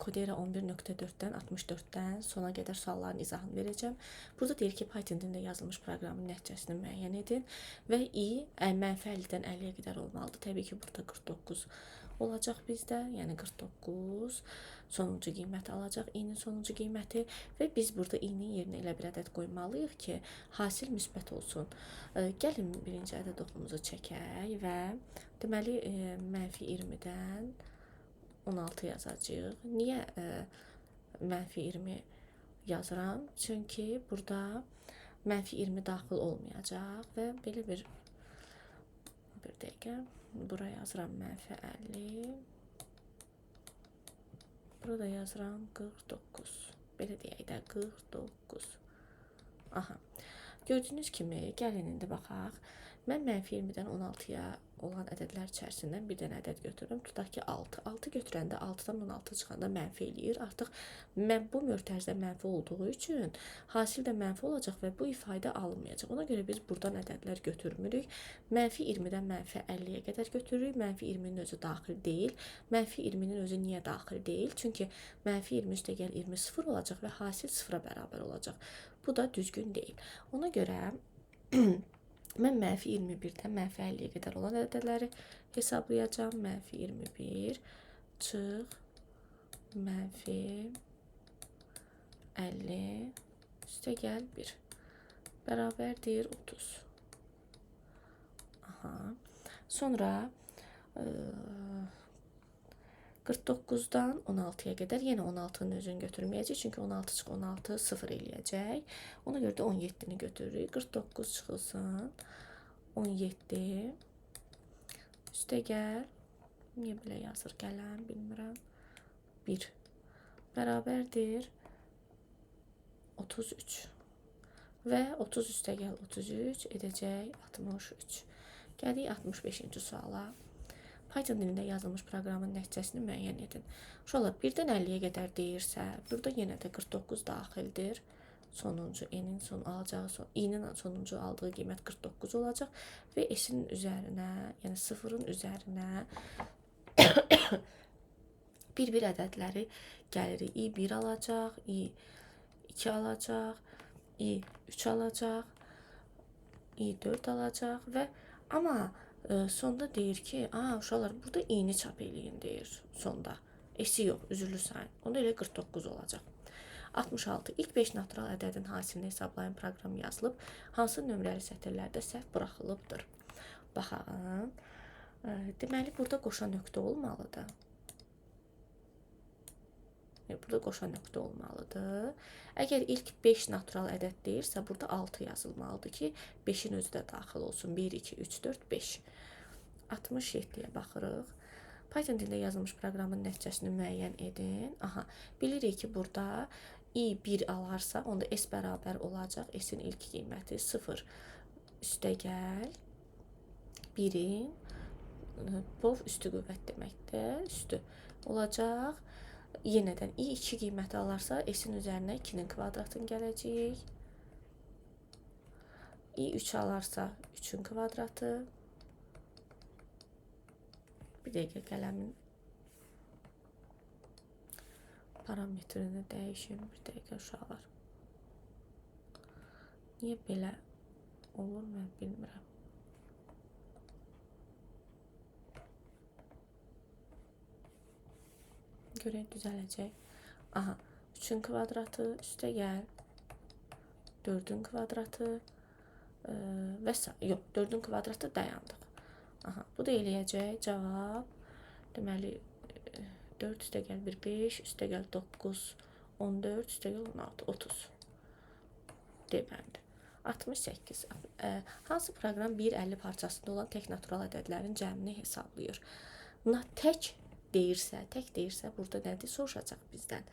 Codera 11.4-dən 64-dən sona qədər sualların izahını verəcəm. Burada deyir ki, Python dilində yazılmış proqramın nəticəsini müəyyən edin və i -50-dən 50-yə qədər olmalıdır. Təbii ki, burada 49 olacaq bizdə, yəni 49 sonuncu qiyməti alacaq, i-nin sonuncu qiyməti və biz burada i-nin yerinə elə bir ədəd qoymalıyıq ki, hasil müsbət olsun. Gəlin birinci ədəd oxumuzu çəkək və deməli -20-dən 16 yazacağıq. Niyə -20 yazıram? Çünki burada -20 daxil olmayacaq və belə bir dəqiqə buraya yazıram -50. Burada yazıram 49. Belə deyək də 49. Aha. Gördüyünüz kimi gəlin indi baxaq. Mən -20-dən 16-ya olan ədədlər içərisindən bir dənə ədəd götürürüm. Tutaq ki 6. 6 götürəndə 6-dan 16 çıxanda mənfi eləyir. Artıq bu mötərizə mənfi olduğu üçün hasil də mənfi olacaq və bu ifadə alınmayacaq. Ona görə biz buradan ədədlər götürmürük. -20-dən -50-yə qədər götürürük. -20-nin özü daxil deyil. -20-nin özü niyə daxil deyil? Çünki -20 üstə gəl 20 0 olacaq və hasil 0-a bərabər olacaq. Bu da düzgün deyil. Ona görə mən -21-dən -50-yə qədər olan ədədləri hesablayacağım. -21 çıx -50 üstə gəl 1 bərabərdir 30. Aha. Sonra 49-dan 16-ya qədər yenə 16-nın özünü götürməyəcək. Çünki 16 çıx 16 0 eləyəcək. Ona görə də 17-ni götürürük. 49 çıxılsın 17 üstə gəl. Niyə belə yazır qələm bilmirəm. 1 bərabərdir 33. Və 30 üstə gəl 33 edəcək 63. Gəlik 65-ci suala. Python dilində yazılmış proqramın nəticəsini müəyyən edin. Uşaqlar 1-dən 50-yə qədər deyirsə, burada yenə də 49 daxildir. Sonuncu i-nin sonuncu aldığı qiymət 49 olacaq və s-in üzərinə, yəni 0-ın üzərinə bir-bir ədədləri gəlirik. i1 alacaq, i2 alacaq, i3 alacaq, i4 alacaq və amma sonda deyir ki, uşaqlar burada i-ni çap eləyin deyir sonda. S-i yox, üzürlü sayın. Onda elə 49 olacaq. 66. İlk 5 natural ədədin hasilini hesablayan proqram yazılıb. Hansı nömrəli sətirlərdə səhv buraxılıbdır? Baxaq. Deməli, burada qoşan nöqtə olmalıdır. Burada qoşan nöqtə olmalıdır. Əgər ilk 5 natural ədəd deyirsə, burada 6 yazılmalıdır ki, 5-in özü də daxil olsun. 1, 2, 3, 4, 5. 67-yə baxırıq. Python dilində yazılmış proqramın nəticəsini müəyyən edin. Aha, bilirik ki, burada i1 alarsa, onda s bərabər olacaq. S-in ilk qiyməti 0 üstə gəl 1-in pov üstü qüvvət deməkdir. Üstü olacaq. Yenədən i2 qiyməti alarsa, s-in üzərinə 2-nin kvadratını gələcək. i3 alarsa 3-ün kvadratı. Bir dəqiqə qələmin parametrini dəyişim. Bir dəqiqə uşaqlar. Niyə belə olur, mən bilmirəm. Görək, düzələcək. Aha, 3-ün kvadratı üstə gəl 4-ün kvadratı və yox, 4-ün kvadratı dayandıq. Aha, bu da eləyəcək cavab. Deməli 4 üstə gəl 1 5 üstə gəl 9 14 üstə gəl 16 30. Deməli 68. Hansı proqram 1-50 parçasında olan tək natural ədədlərin cəmini hesablayır? Tək deyirsə burada nədir soruşacaq bizdən?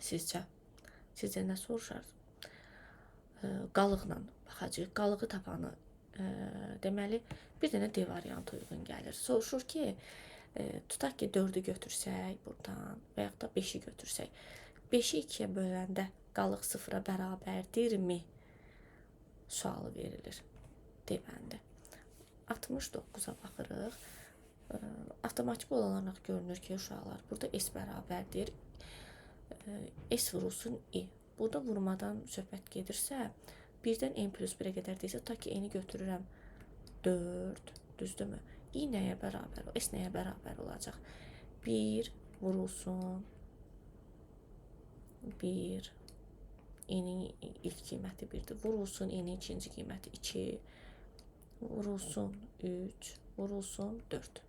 Sizcə nə soruşar? Qalıqla baxacaq. Qalığı tapanı deməli bir dənə D variantı uyğun gəlir. Soruşur ki, tutaq ki 4-ü götürsək buradan və yaxud da 5-i götürsək. 5-i 2-yə böləndə qalıq 0-a bərabərdirmi? Sualı verilir. Deməli 69-a baxırıq. Avtomatik olaraq görünür ki, uşaqlar, burada S bərabərdir. S vurulsun I. Burada vurmadan söhbət gedirsə, 1-dən n plus 1-ə qədər deyirsə, ta ki n-i götürürəm 4, düzdürmü? I nəyə bərabər, S nəyə bərabər olacaq? 1 vurulsun 1, n-in ilk qiyməti 1-dir. Vurulsun n-in ikinci qiyməti 2, vurulsun 3, vurulsun 4.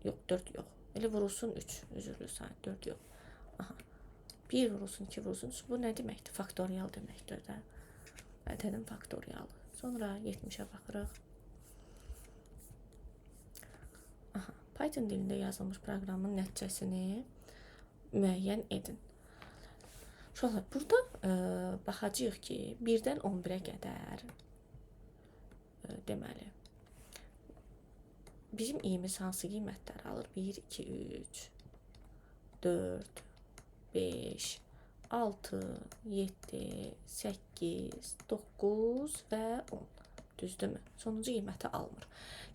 Yox, 4 yox. Elə vurulsun 3, üzrlü sayı, 4 yox. Aha. 1 vurulsun, 2 vurulsun. Bu nə deməkdir? Faktorial deməkdir də. Ədədin faktorialı. Sonra 70-ə baxırıq. Aha. Python dilində yazılmış proqramın nəticəsini müəyyən edin. Uşaqlar, burada baxacağıq ki, 1-dən 11-ə qədər deməli, bizim i'miz hansı qiymətləri alır? 1, 2, 3, 4, 5, 6, 7, 8, 9 və 10. Düzdürmü? Sonuncu qiyməti almır.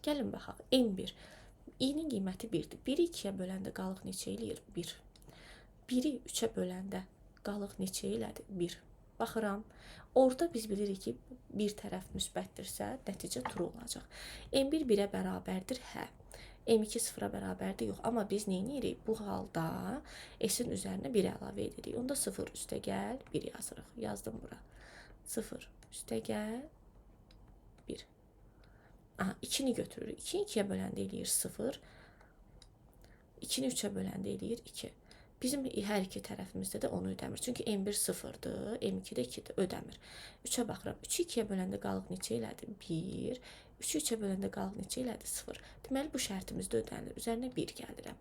Gəlin baxaq. n1. i'nin qiyməti 1-dir. 1-i 2-yə böləndə qalıq neçə eləyir? 1. 1-i 3-ə böləndə qalıq neçə elədi? 1. Baxıram. Orada biz bilirik ki, bir tərəf müsbətdirsə, nəticə true olacaq. n1 1-ə bərabərdir, hə. m2 0-a bərabərdir, yox. Amma biz nə edirik? Bu halda s-in üzərinə 1 əlavə edirik. Onda 0 üstə gəl, 1 yazırıq. Yazdım bura. 0 üstə gəl, 1. Aha, 2-ni götürürük. 2-ni 2-yə böləndə eləyir 0. 2-ni 3-ə böləndə eləyir 2. Bizim hər iki tərəfimizdə də onu ödəmir. Çünki n1 0-dır, m2-də 2-dir, ödəmir. 3-ə baxıram. 3-ü 2-yə böləndə qalıq neçə elədi? 1. 3-ü 3-ə böləndə qalıq neçə elədi? 0. Deməli, bu şərtimizdə ödənilir. Üzərinə 1 gəlirəm.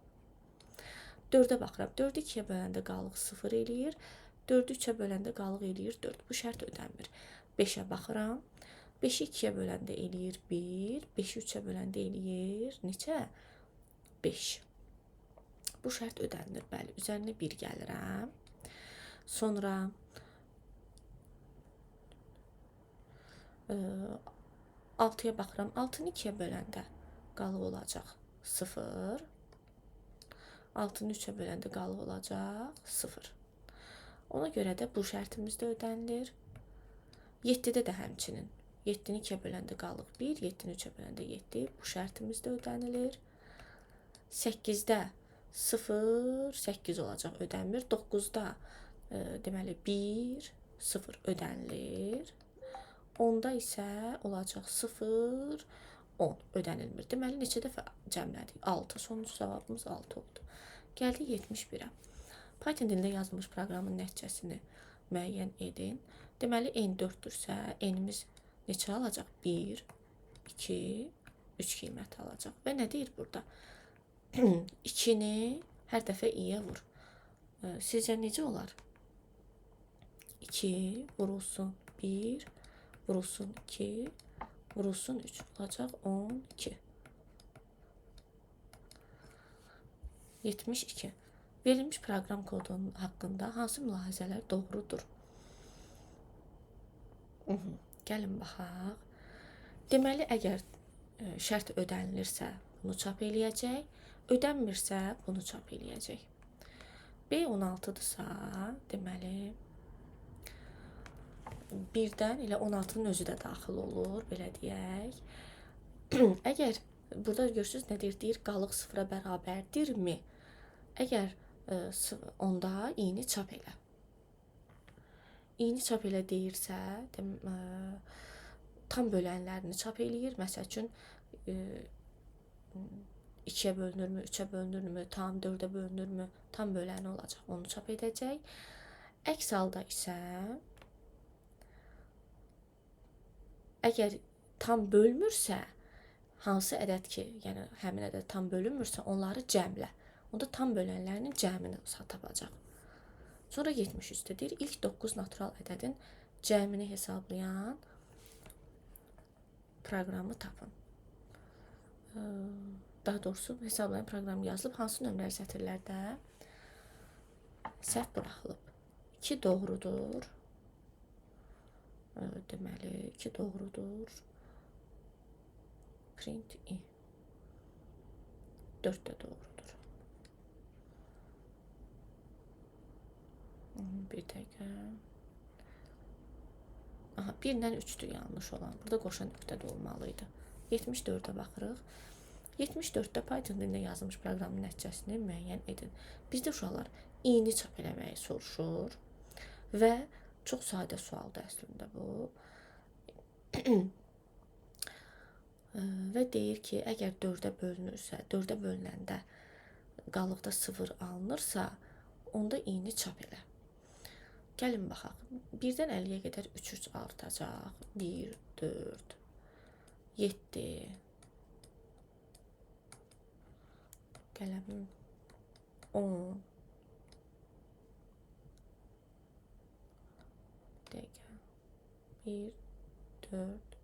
4-ə baxıram. 4-ü 2-yə böləndə qalıq 0 eləyir. 4-ü 3-ə böləndə qalıq eləyir 4. Bu şərt ödənmir. 5-ə baxıram. 5-i 2-yə böləndə eləyir 1. 5-i 3-ə böləndə eləyir neçə? 5. Bu şərt ödənilir, bəli. Üzərinə 1 gəlirəm. Sonra 6-ya baxıram. 6-nı 2-yə böləndə qalıq olacaq 0. 6-nı 3-ə böləndə qalıq olacaq 0. Ona görə də bu şərtimiz də ödənilir. 7-də də həmçinin. 7-ni 2-yə böləndə qalıq 1. 7-ni 3-ə böləndə 7. Bu şərtimiz də ödənilir. 8-də 0, 8 olacaq, ödənmir. 9-da deməli 1, 0 ödənilir. 10-da isə olacaq 0, 10 ödənilmir. Deməli, neçə dəfə cəmlədik? 6. Sonuncu cavabımız 6 oldu. Gəldik 71-ə. Python dilində yazılmış proqramın nəticəsini müəyyən edin. Deməli, n 4-dürsə, n-imiz neçə alacaq? 1, 2, 3 qiymət alacaq. Və nə deyir burada? 2-ni hər dəfə i-yə vur. Sizcə necə olar? 2 vurulsun 1, vurulsun 2, vurulsun 3. Olacaq 12. 72. Verilmiş proqram kodunun haqqında hansı mülahizələr doğrudur? Gəlin baxaq. Deməli, əgər şərt ödənilirsə, bunu çap eləyəcək. Ödənmirsə, bunu çap eləyəcək. B16-dırsa, deməli, 1-dən elə 16-nın özü də daxil olur, belə deyək. Əgər, burada görürsünüz, nə deyir? Deyir, qalıq 0-a bərabərdirmi? Əgər onda i-ni çap elə. I-ni çap elə deyirsə, tam bölənlərini çap eləyir. Məsəl üçün, 2-yə bölünürmü, 3-ə bölünürmü, tam 4-ə bölünürmü, tam böləni olacaq, onu çap edəcək. Əks halda isə, əgər tam bölmürsə, hansı ədəd ki, yəni həmin ədəd tam bölünmürsə, onları cəmlə. Onda tam bölənlərinin cəmini tapacaq. Sonra 73-dədir. İlk 9 natural ədədin cəmini hesablayan proqramı tapın. Daha doğrusu hesablayan proqram yazılıb, hansı nömrəli sətirlərdə səhv buraxılıb. 2 doğrudur. Deməli, 2 doğrudur. Print i. 4 də doğrudur. Bir dəqiqə. Aha, 1 ilə 3-dür yanlış olan. Burada qoşa nöqtə də olmalıydı. 74-ə baxırıq. 74-də Python dilində yazılmış proqramın nəticəsini müəyyən edin. Bizdə uşaqlar i-ni çap eləməyi soruşur və çox sadə sualdır əslində bu. Və deyir ki, əgər 4-ə bölünürsə, 4-ə bölünəndə qalıqda 0 alınırsa, onda i-ni çap elə. Gəlin baxaq. 1-dən 50-yə qədər 3 artacaq. 1, 4, 7. Qələmim 10. Dəqiqə. 1, 4,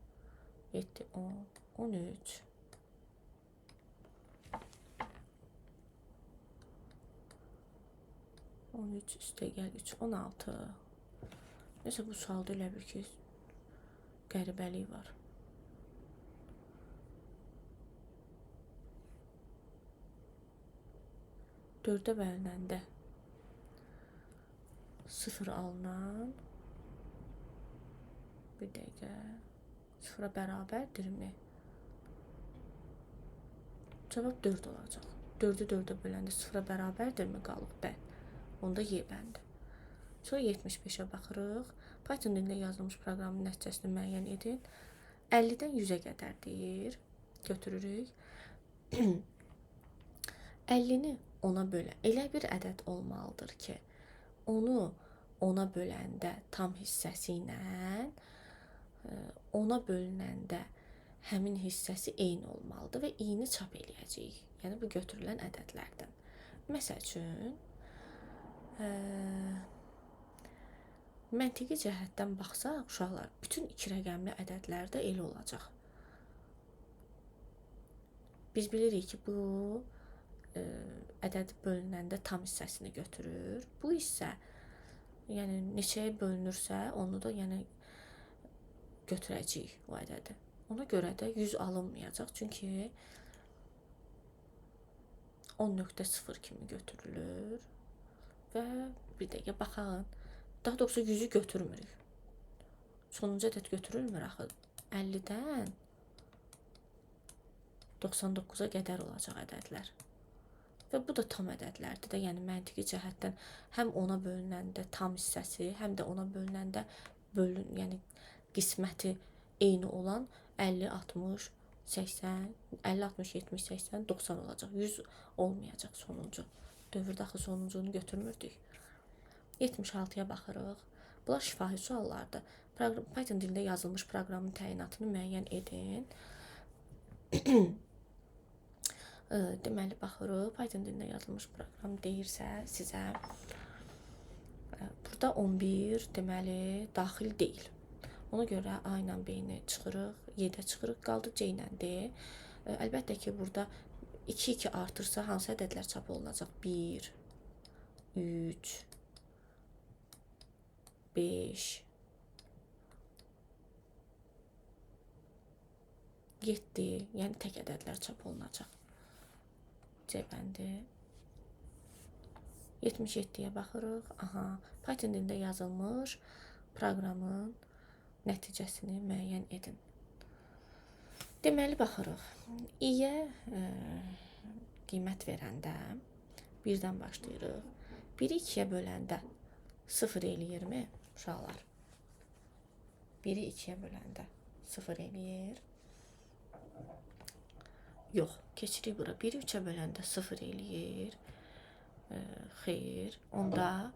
7, 10, 13. On üç üstə gəl 3, 16. Nəsə bu sualda elə bir ki, qəribəlik var. Dördə bölünəndə 0 alınan, bir dəqiqə, 0-a bərabərdirmi? Cavab 4 olacaq. 4-ü 4-ə böləndə 0-a bərabərdirmi qalıq? Bəli. Onda Y bəndi. Sonra 75-ə baxırıq. Python dilində yazılmış proqramın nəticəsini müəyyən edin. 50-dən 100-ə qədər deyir. Götürürük. 50-ni 10-a bölə. Elə bir ədəd olmalıdır ki, onu 10-a böləndə tam hissəsi ilə 10-a bölünəndə həmin hissəsi eyni olmalıdır və i-ni çap eləyəcəyik. Yəni bu götürülən ədədlərdən. Məsəl üçün, məntiqi cəhətdən baxsaq, uşaqlar, bütün 2 rəqəmli ədədlərdə elə olacaq. Biz bilirik ki, bu ədəd bölünəndə tam hissəsini götürür. Bu hissə, yəni neçəyə bölünürsə, onu da yəni götürəcəyik o ədədi. Ona görə də 100 alınmayacaq, çünki 10.0 kimi götürülür. Və bir dəqiqə baxaq. Daha doğrusu 100-ü götürmürük. Sonuncu ədəd götürülmür axı. 50-dən 99-a qədər olacaq ədədlər. Və bu da tam ədədlərdir də, yəni məntiqi cəhətdən həm ona bölünəndə tam hissəsi, həm də ona bölünəndə yəni qisməti eyni olan 50, 60, 80, 50, 60, 70, 80, 90 olacaq. 100 olmayacaq sonuncu. Dövrdə axı sonuncunu götürmürdük. 76-ya baxırıq. Bunlar şifahi suallardır. Python dilində yazılmış proqramın təyinatını müəyyən edin. Deməli, baxırıq. Python dilində yazılmış proqram deyirsə sizə, burada 11 deməli daxil deyil. Ona görə A ilə B-ni çıxırıq, Y-də çıxırıq, qaldı C ilə D. Əlbəttə ki, burada 2 artırsa hansı ədədlər çap olunacaq? 1, 3, 5, 7, yəni tək ədədlər çap olunacaq. C bəndi. 77-yə baxırıq. Aha, Python dilində yazılmış proqramın nəticəsini müəyyən edin. Deməli, baxırıq. i-yə qiymət verəndə 1-dən başlayırıq. 1-i 2-yə böləndə 0 eləyirmi uşaqlar? 1-i 2-yə böləndə 0 eləyir. Yox, keçirik bura. 1-i 3-ə böləndə 0 eləyir. Xeyr. Onda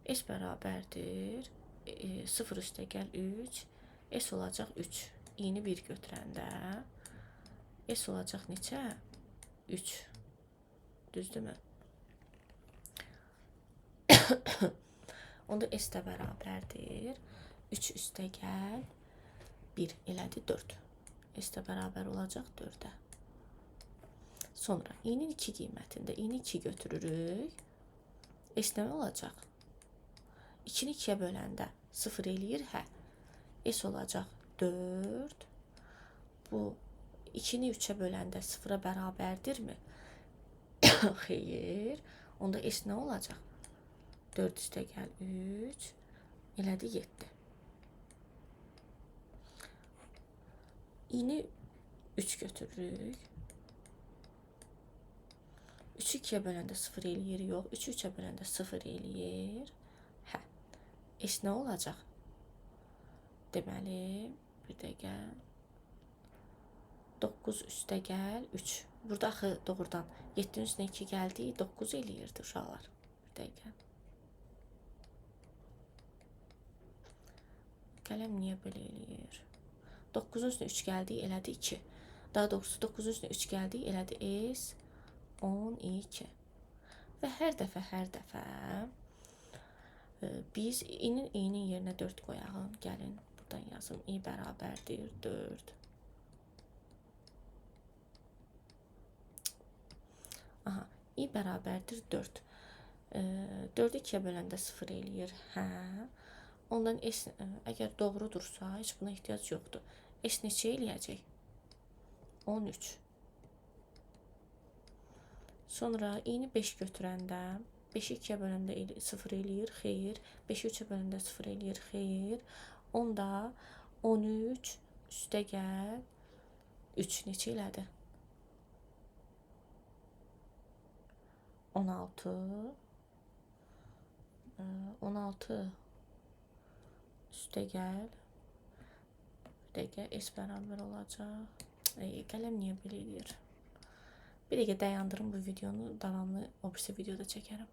S bərabərdir. 0 üstə gəl 3. S olacaq 3. i-ni 1 götürəndə S olacaq neçə? 3. Düzdürmü? Onda S də bərabərdir. 3 üstə gəl 1 elədi 4. S də bərabər olacaq 4-ə. Sonra i-nin 2 qiymətində i-ni 2 götürürük. S nə olacaq? 2-ni 2-yə böləndə 0 eləyir, hə. S olacaq 4. Bu 2-ni 3-ə böləndə 0-a bərabərdirmi? Xeyr. Onda S nə olacaq? 4 üstə gəl 3. Elədi 7. İni 3 götürürük. 3'ü 2'ye böləndə 0 eləyir, yox. 3'ü 3'e böləndə 0 eləyir. Hə. S nə olacaq? Deməli, bir dəqiqə. 9 üstə gəl 3. Burada axı doğrudan 7'nin üstünə 2 gəldi, 9 eləyirdi uşaqlar. Bir dəqiqə. Qələm niyə belə eləyir? 9'un üstünə 3 gəldi, elədi 2. Daha doğrusu 9'un üstünə 3 gəldi, elədi S 12. Və hər dəfə biz i'nin yerinə 4 qoyalım. Gəlin buradan yazım. I bərabərdir 4. Aha, i bərabərdir 4. 4'ü 2'ye böləndə 0 eləyir. Hə. Ondan S əgər doğrudursa, heç buna ehtiyac yoxdur. S neçə eləyəcək? 13. Sonra i'ni 5 götürəndə 5'i 2'ye böləndə 0 eləyir, xeyr. 5'i 3'e böləndə 0 eləyir, xeyr. Onda 13 üstə gəl 3 neçə elədi? 16. 16 üstə gəl. Bir dəqiqə S bərabər olacaq. Qələm niyə belə eləyir? Bir dəqiqə dayandırım bu videonu, davamlı o birisi videoda çəkərəm.